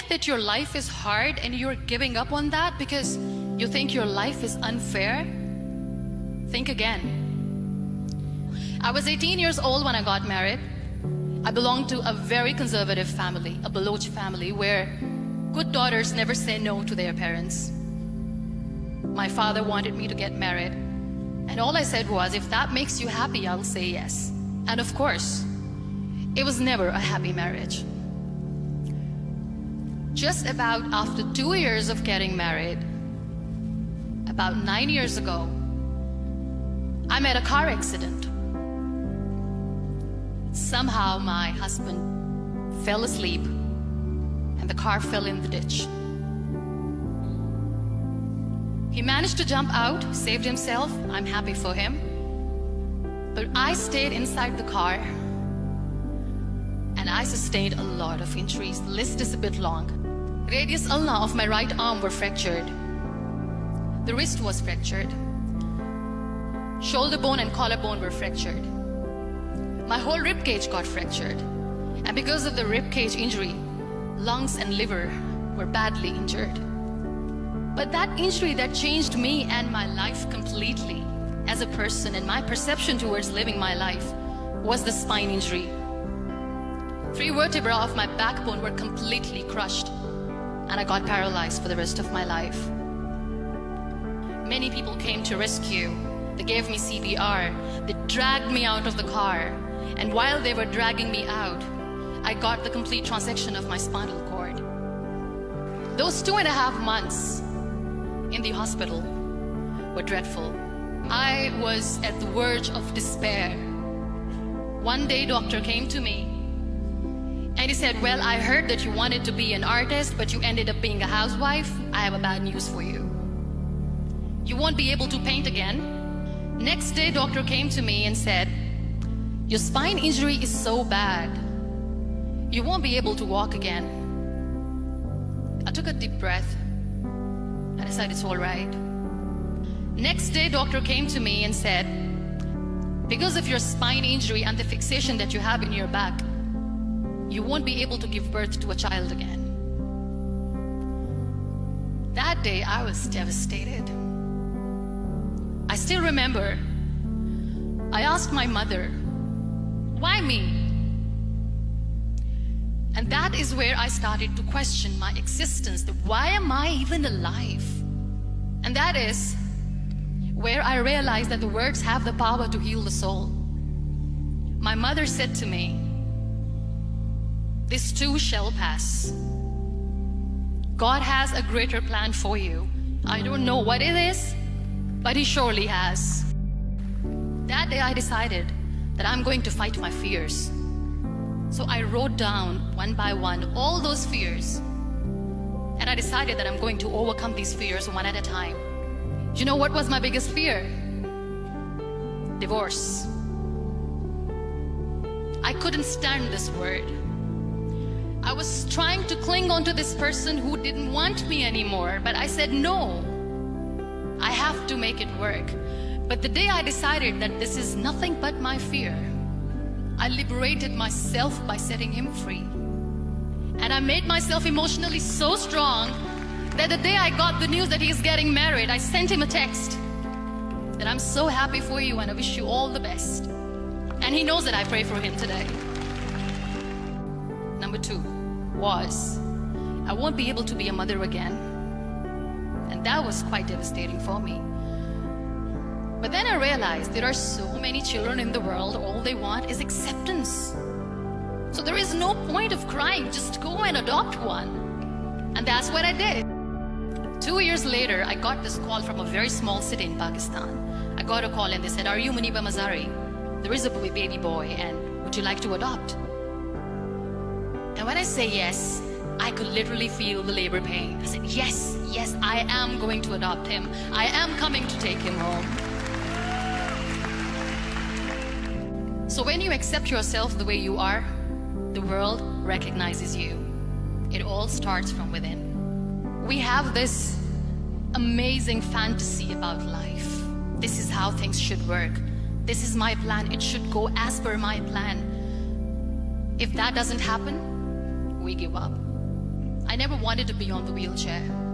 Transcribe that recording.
think that your life is hard and you're giving up on that because you think your life is unfair, think again. I was 18 years old when I got married. I belonged to a very conservative family, a Baloch family, where good daughters never say no to their parents. My father wanted me to get married, and all I said was, if that makes you happy, I'll say yes. And of course, it was never a happy marriage. Just about after 2 years of getting married, about 9 years ago, I met a car accident. Somehow my husband fell asleep and the car fell in the ditch. He managed to jump out, saved himself. I'm happy for him. But I stayed inside the car and I sustained a lot of injuries. The list is a bit long. Radius ulna of my right arm were fractured. The wrist was fractured. Shoulder bone and collarbone were fractured. My whole rib cage got fractured. And because of the rib cage injury, lungs and liver were badly injured. But that injury that changed me and my life completely as a person and my perception towards living my life was the spine injury. 3 vertebrae of my backbone were completely crushed and I got paralyzed for the rest of my life. Many people came to rescue. They gave me CPR. They dragged me out of the car. And while they were dragging me out, I got the complete transection of my spinal cord. Those 2.5 months in the hospital were dreadful. I was at the verge of despair. One day, doctor came to me and he said, well, I heard that you wanted to be an artist, but you ended up being a housewife. I have a bad news for you. You won't be able to paint again. Next day, doctor came to me and said, your spine injury is so bad, you won't be able to walk again. I took a deep breath and I said, it's all right. Next day, doctor came to me and said, because of your spine injury and the fixation that you have in your back, you won't be able to give birth to a child again. That day, I was devastated. I still remember, I asked my mother, why me? And that is where I started to question my existence. Why am I even alive? And that is where I realized that the words have the power to heal the soul. My mother said to me, this too shall pass. God has a greater plan for you. I don't know what it is, but He surely has. That day I decided that I'm going to fight my fears. So I wrote down one by one all those fears. And I decided that I'm going to overcome these fears one at a time. You know what was my biggest fear? Divorce. I couldn't stand this word. I was trying to cling on to this person who didn't want me anymore, but I said no. I have to make it work. But the day I decided that this is nothing but my fear, I liberated myself by setting him free. And I made myself emotionally so strong that the day I got the news that he's getting married, I sent him a text that I'm so happy for you and I wish you all the best. And he knows that I pray for him today. Number 2 was, I won't be able to be a mother again. And that was quite devastating for me. But then I realized there are so many children in the world, all they want is acceptance. So there is no point of crying, just go and adopt one. And that's what I did. 2 years later, I got this call from a very small city in Pakistan. I got a call and they said, are you Muniba Mazari? There is a baby boy and would you like to adopt? And when I say yes, I could literally feel the labor pain. I said, yes, yes, I am going to adopt him. I am coming to take him home. So when you accept yourself the way you are, the world recognizes you. It all starts from within. We have this amazing fantasy about life. This is how things should work. This is my plan. It should go as per my plan. If that doesn't happen, we give up. I never wanted to be on the wheelchair.